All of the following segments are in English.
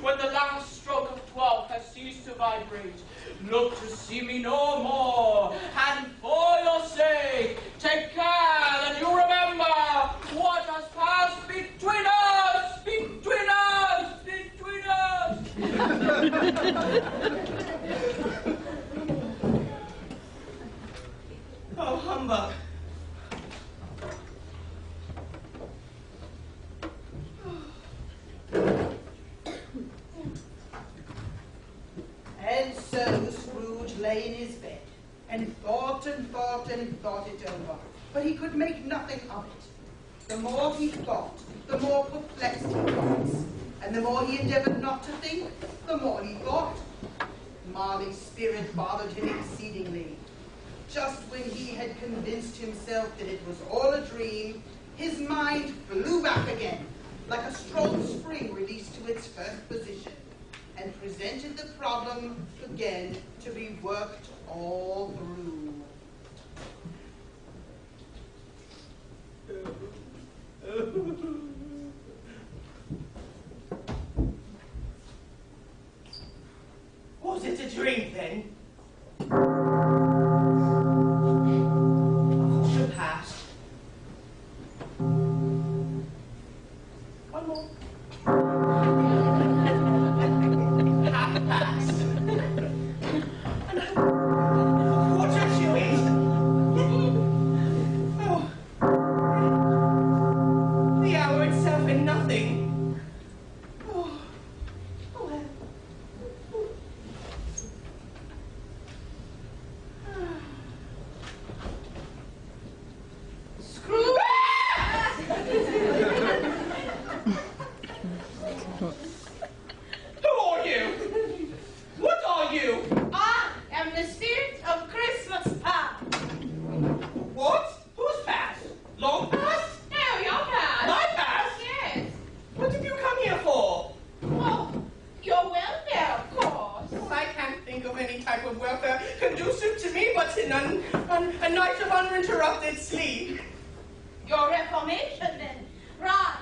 when the last stroke of 12 has ceased to vibrate, look to see me no more, and for your sake, take care that you remember what has passed between us, between us, between us. Oh, humbug. And so Scrooge lay in his bed, and thought and thought and thought it over, but he could make nothing of it. The more he thought, the more perplexed he was, and the more he endeavored not to think, the more he thought. Marley's spirit bothered him exceedingly. Just when he had convinced himself that it was all a dream, his mind flew back again, like a strong spring released to its first position, and presented the problem again to be worked all through. Was it a dream then? The past. One more. Half past. Quarter to it. Oh. The hour itself and nothing. Oh. Oh well. Screw! Who are you? What are you? I am the spirit of Christmas past. What? Who's past? Long past? No, your past. My past? Yes. What did you come here for? Well, your welfare, of course. Well, I can't think of any type of welfare conducive to me but in a night of uninterrupted sleep. Your reformation, then. Rise,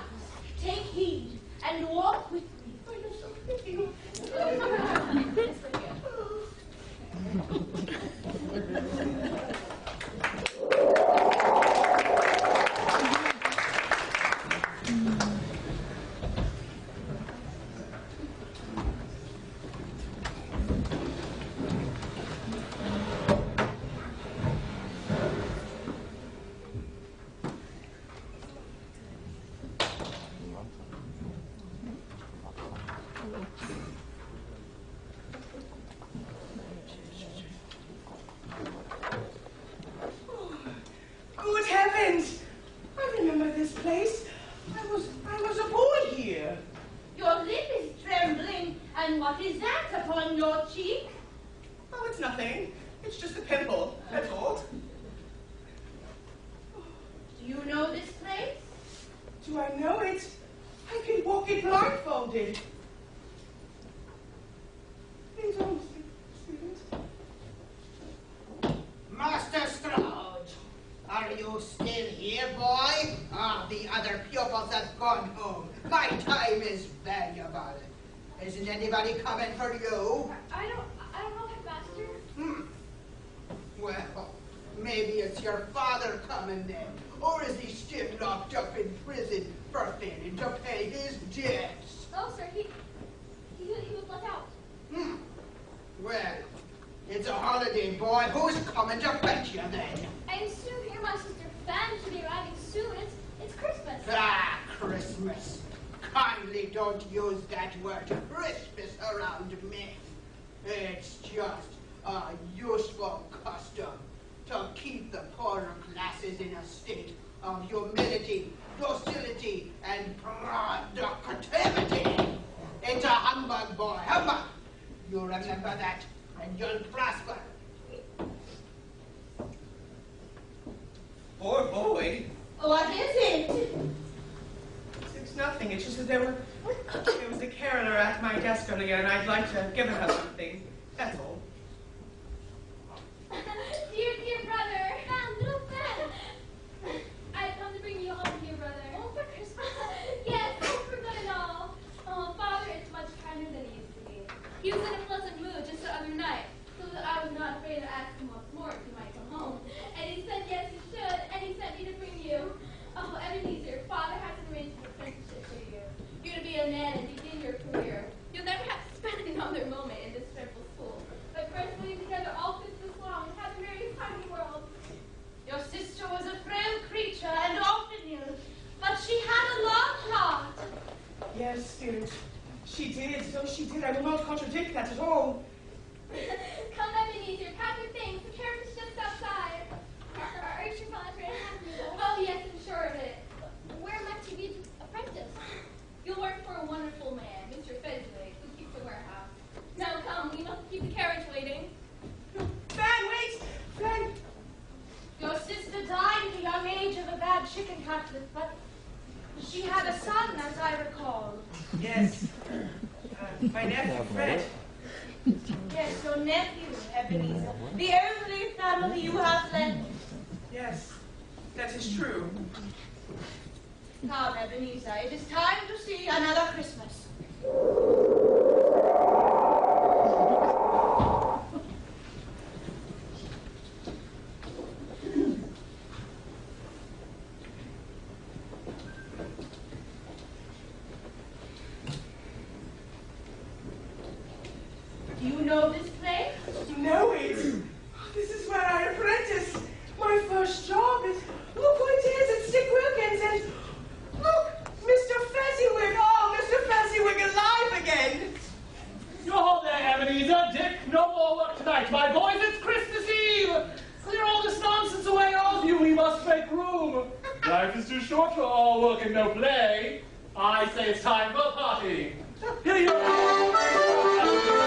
take heed, and walk with me. Oh, you're so pretty. Good heavens! I remember this place. I was a boy here. Your lip is trembling, and what is that upon your cheek? Oh, it's nothing. It's just a pimple, that's all. Do you know this place? Do I know it? I can walk it blindfolded. Please don't see it. Master Scrooge, are you still here, boy? Ah, the other pupils have gone home. My time is valuable. Isn't anybody coming for you? I don't know, Headmaster. Well, maybe it's your father coming then. Or is he still locked up in prison for failing to pay his debts? No, sir, he was let out. Well, it's a holiday, boy. Who's coming to fetch you then? I assume here my sister Fan should be arriving soon. It's Christmas. Ah, Christmas. Kindly don't use that word Christmas around me. It's just a useful custom to keep the poorer classes in a state of humility, docility, and productivity. It's a humbug, boy, humbug. You remember that, and you'll prosper. Poor boy. What is it? It's nothing. It's just that there was a caroler at my desk earlier, and I'd like to give her something. That's all. Dear brother. Fan, little Fan. I've come to bring you home, dear brother. Oh, for Christmas? Yes, oh, for good and all. Oh, Father is much kinder than Deanna and begin your career. You'll never have to spend another moment in this dreadful school. But first living together all Christmas long and have the merriest time in the world. Your sister was a frail creature and often ill, but she had a large heart. Yes, Spirit. She did. So she did. I will not contradict that at all. Come, Ebenezer, pack your things. The carriage is just outside. Aren't you glad we're happy? Oh, yes, I'm sure of it. Where am I to be apprentice? You'll work for a wonderful man, Mr. Fezziwig, who keeps the warehouse. Now come, we must keep the carriage waiting. Fan, wait! Fan! Your sister died at the young age of a bad chicken cutlet, but she had a son, as I recall. Yes. My nephew, Fred. Yes, your nephew, Ebenezer. The only family you have left. Yes, that is true. Come, Ebenezer, it is time to see another Christmas. Do you know this place? No, this is where I apprentice. My first job is, look who it is, it's Dick Wilkins, and look, Mr. Fezziwig. Oh, Mr. Fezziwig alive again. Yo there, Ebenezer. Dick, no more work tonight. My boys, it's Christmas Eve. Clear all this nonsense away, all of you. We must make room. Life is too short for all work and no play. I say it's time for a party. Here you are.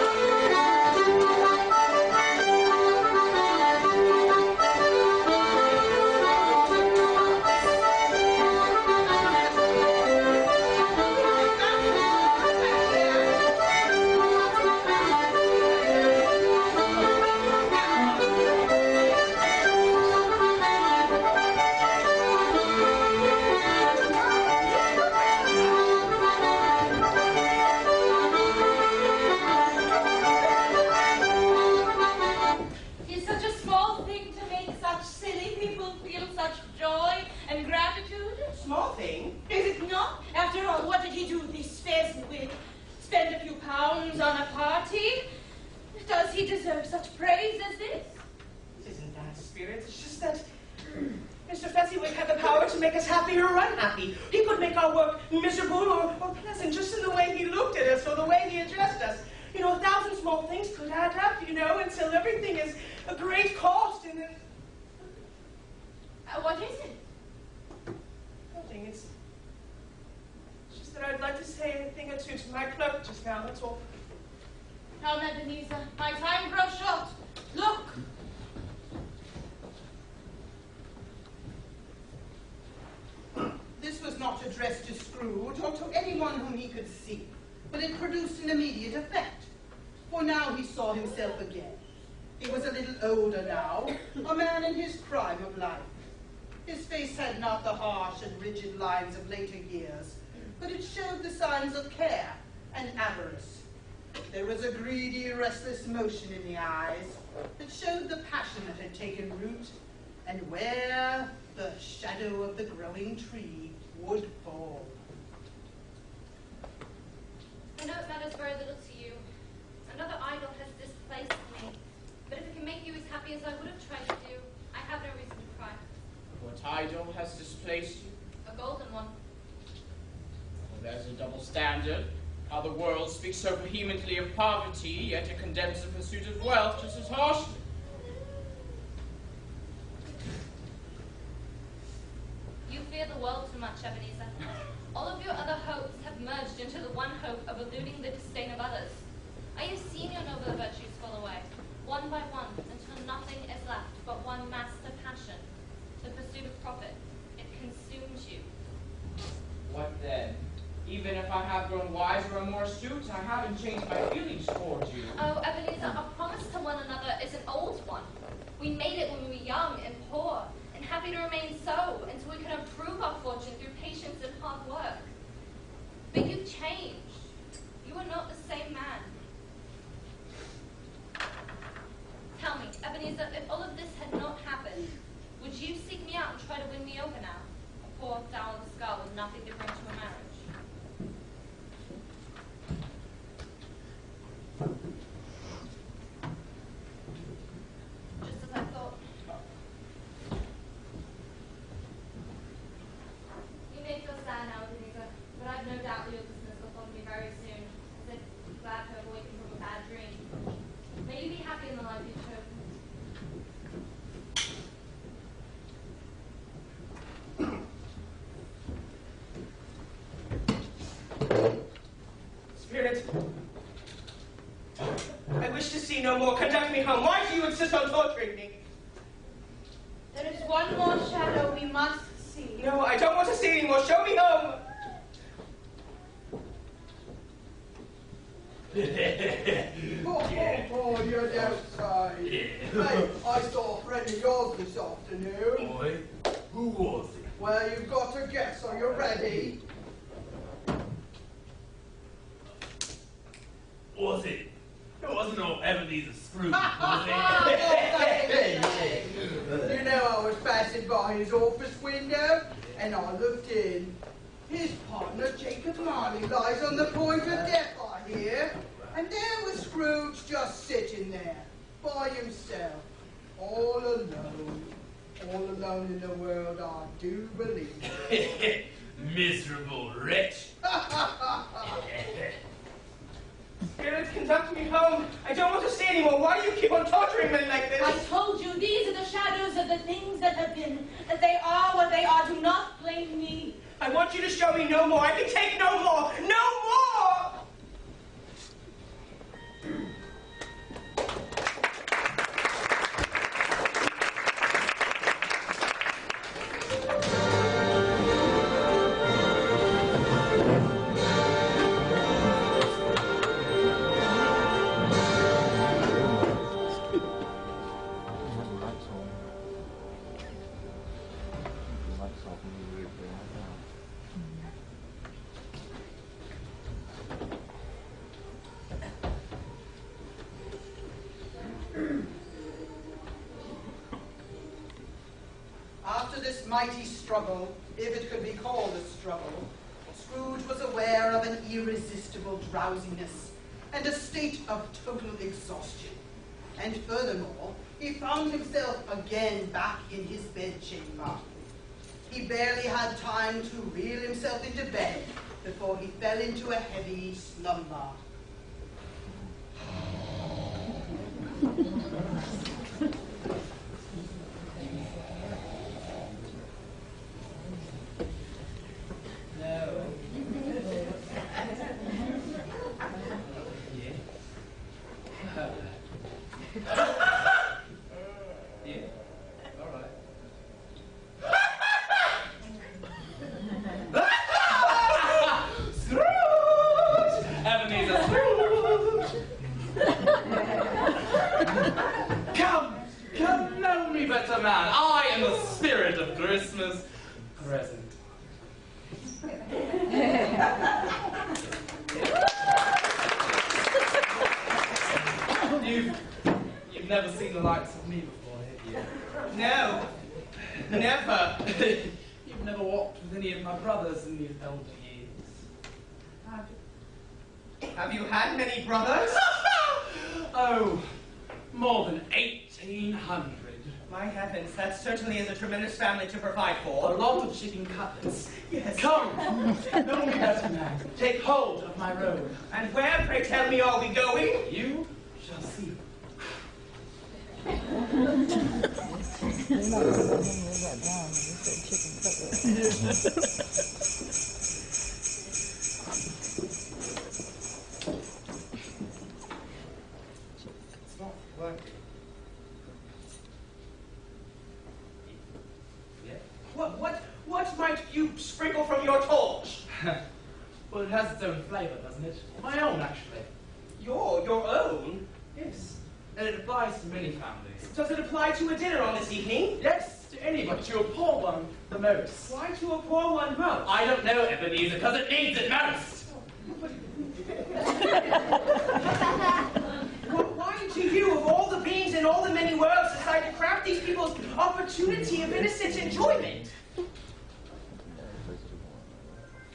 It's such a small thing to make such silly people feel such joy and gratitude. Small thing. Is it not? After all, what did he do, this Fezziwig? Spend a few pounds on a party? Does he deserve such praise as this? It isn't that, Spirit. It's just that Mr. Fezziwig had the power to make us happy or unhappy. He could make our work miserable or pleasant just in the way he looked at us or the way he addressed us. You know, 1,000 small things could add up, you know, until everything is a great cost and then... What is it? Nothing. It's just that I'd like to say a thing or two to my clerk just now, that's all. Come, Ebenezer, my time grows short. Look! This was not addressed to Scrooge or to anyone whom he could see, but it produced an immediate effect. For now he saw himself again. He was a little older now, a man in his prime of life. His face had not the harsh and rigid lines of later years, but it showed the signs of care and avarice. There was a greedy, restless motion in the eyes that showed the passion that had taken root, and where the shadow of the growing tree would fall. I know it matters very little to you. Another idol has displaced me. But if it can make you as happy as I would have tried to do, I have no reason to cry. What idol has displaced you? A golden one. Well, there's a double standard. How the world speaks so vehemently of poverty, yet it condemns the pursuit of wealth just as harshly. You fear the world too much, Ebenezer. All of your other hopes have merged into the one hope of eluding the disdain of others. I have seen your nobler virtues fall away, one by one, until nothing is left but one master passion, the pursuit of profit. It consumes you. What then? Even if I have grown wiser and more astute, I haven't changed my feelings toward you. Oh, Ebenezer, our promise to one another is an old one. We made it when we were young and poor, and happy to remain so until we can improve our fortune through patience and hard work. But you've changed. You are not the same man. Tell me, Ebenezer, if all of this had not happened, would you seek me out and try to win me over now? A poor, dour skull with nothing to bring to a marriage. Spirit, I wish to see no more. Conduct me home. Why do you insist on torturing me? There is one more shadow we must see. No, I don't want to see anymore. Show me home. Oh, you're outside. Yeah. Hey, I saw a friend of yours this afternoon. Boy, who was it? Well, you've got to guess. Are you ready? Was it? It wasn't no Ebenezer Scrooge, was You know, I was passing by his office window, and I looked in. His partner, Jacob Marley, lies on the point of death, I hear. And there was Scrooge just sitting there, by himself, all alone. All alone in the world, I do believe. Miserable wretch. Spirit, conduct me home. I don't want to see anymore. Why do you keep on torturing me like this? I told you these are the shadows of the things that have been, that they are what they are. Do not blame me. I want you to show me no more. I can take no more. No more! After this mighty struggle, if it could be called a struggle, Scrooge was aware of an irresistible drowsiness and a state of total exhaustion. And furthermore, he found himself again back in his bedchamber. He barely had time to reel himself into bed before he fell into a heavy slumber. You've never seen the likes of me before, have you? No. Never. You've never walked with any of my brothers in these elder years. Have you had many brothers? Oh, more than 1,800. My heavens, that certainly is a tremendous family to provide A for. lot of chicken cutlets. Yes. Come, know me better, man. Take hold of my robe. And where, pray tell me, are we going? You shall see. It's not working. What might you sprinkle from your torch? Well, it has its own flavour, doesn't it? My own, actually. Your own? Yes. And it applies to many families. Does it apply to a dinner on this evening? Yes, to any, but to a poor one the most. Why to a poor one most? I don't know, Ebenezer, because it needs it most. Why do you, of all the beings in all the many worlds, decide to craft these people's opportunity of innocent enjoyment?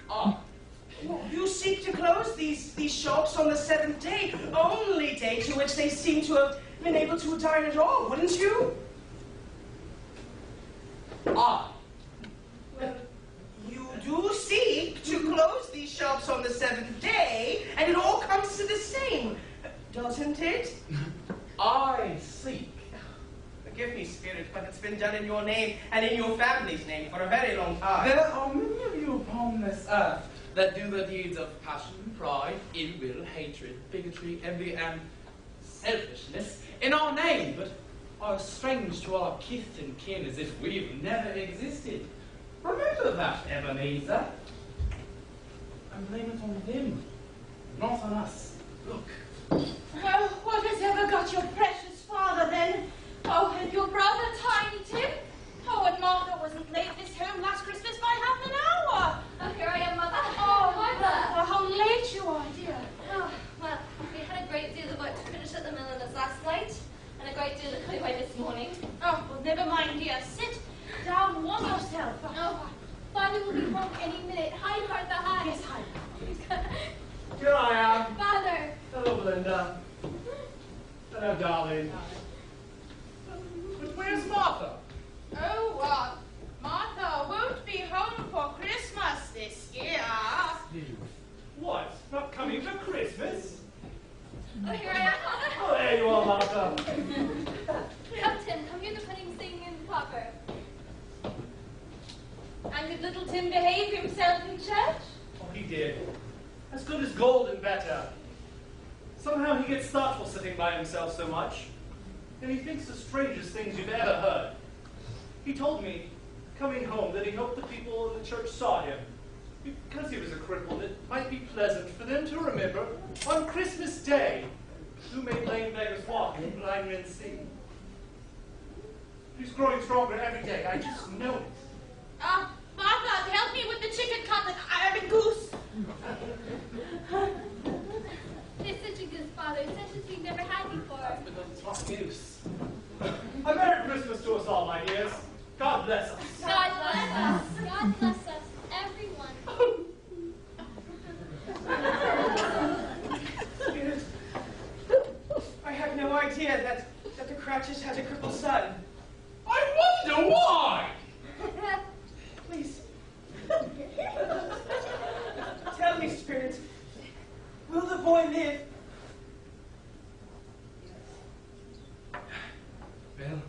Ah. You seek to close these shops on the seventh day, only day to which they seem to have been able to dine at all, wouldn't you? Ah. Well, you do seek to close these shops on the seventh day, and it all comes to the same, doesn't it? I seek. Forgive me, Spirit, but it's been done in your name and in your family's name for a very long time. There are many of you upon this earth that do the deeds of passion, pride, ill will, hatred, bigotry, envy, and selfishness in our name, but are strange to our kith and kin as if we've never existed. Remember that, Ebenezer. And blame it on them, not on us. Look. Well, what has ever got your precious father then? Oh, and your brother, Tiny Tim? Oh, and Martha wasn't late this home last Christmas by half an hour. Oh, here I am, Mother. Oh, Mother, how late you are, dear. Oh, well, we had a great deal of work to finish at the milliners last night, and a great deal to clear away this morning. Oh, well, never mind, dear. Sit down, warm yourself. Oh, Father will be home any minute. Hi, Martha, hi. Yes, hi. Here I am. Father. Hello, Belinda. Hello, darling. But where's Martha? Oh, Martha won't be home for Christmas this year. What? Not coming for Christmas? Oh, here I am, Father. Oh, there you are, Martha. Come, Tim, come hear the pudding singing in the copper. And did little Tim behave himself in church? Oh, he did. As good as gold and better. Somehow he gets thoughtful sitting by himself so much. And he thinks the strangest things you've ever heard. He told me, coming home, that he hoped the people in the church saw him. Because he was a cripple, it might be pleasant for them to remember, on Christmas Day, who made lame beggars walk and blind men see. He's growing stronger every day, I just know it. Martha, help me with the chicken cutlet. I mean goose. It's such a good Father, such as we've never had before. It's not news. A Merry Christmas to us all, my dears. God bless us. God bless us. God bless us, everyone. Spirit, I had no idea that the Cratchits had a crippled son. I wonder why! Please. Tell me, Spirit, will the boy live? Well,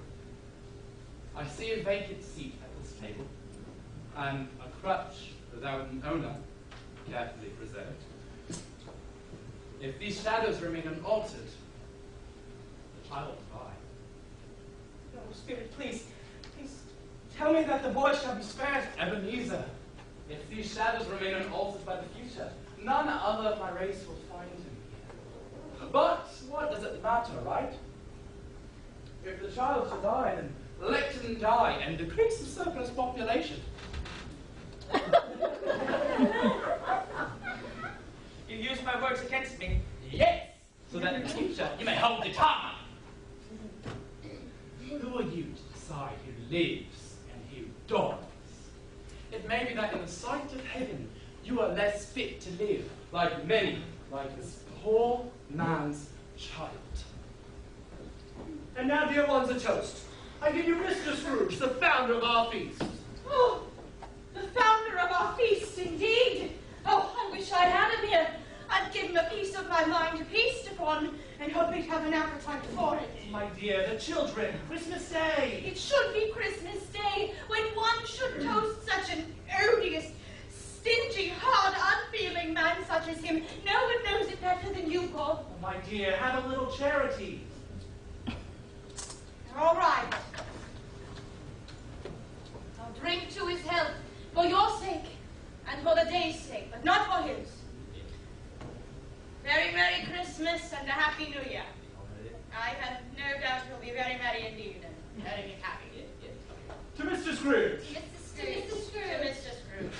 I see a vacant seat at this table, and a crutch without an owner, carefully preserved. If these shadows remain unaltered, the child will die. No, Spirit, please tell me that the boy shall be spared. Ebenezer, if these shadows remain unaltered by the future, none other of my race will find him here. But what does it matter, right? If the child should die, then let him die and decrease the surplus population. You used my words against me. Yes, so that in the future you may hold your tongue. Who are you to decide who lives and who dies? It may be that in the sight of heaven you are less fit to live, like many, like this poor man's child. And now, dear ones, a toast. I give you Mr. Scrooge, the founder of our feast. Oh, the founder of our feast, indeed. Oh, I wish I had him here. I'd give him a piece of my mind to feast upon, and hope he'd have an appetite for it. My dear, the children, Christmas Day. It should be Christmas Day, when one should toast such an odious, stingy, hard, unfeeling man such as him. No one knows it better than you, Paul. Oh, my dear, have a little charity. All right. I'll drink to his health, for your sake, and for the day's sake, but not for his. Very Merry Christmas and a Happy New Year. I have no doubt he'll be very merry indeed and very happy. To Mr. Scrooge. Mr. Scrooge. To Mr. Scrooge.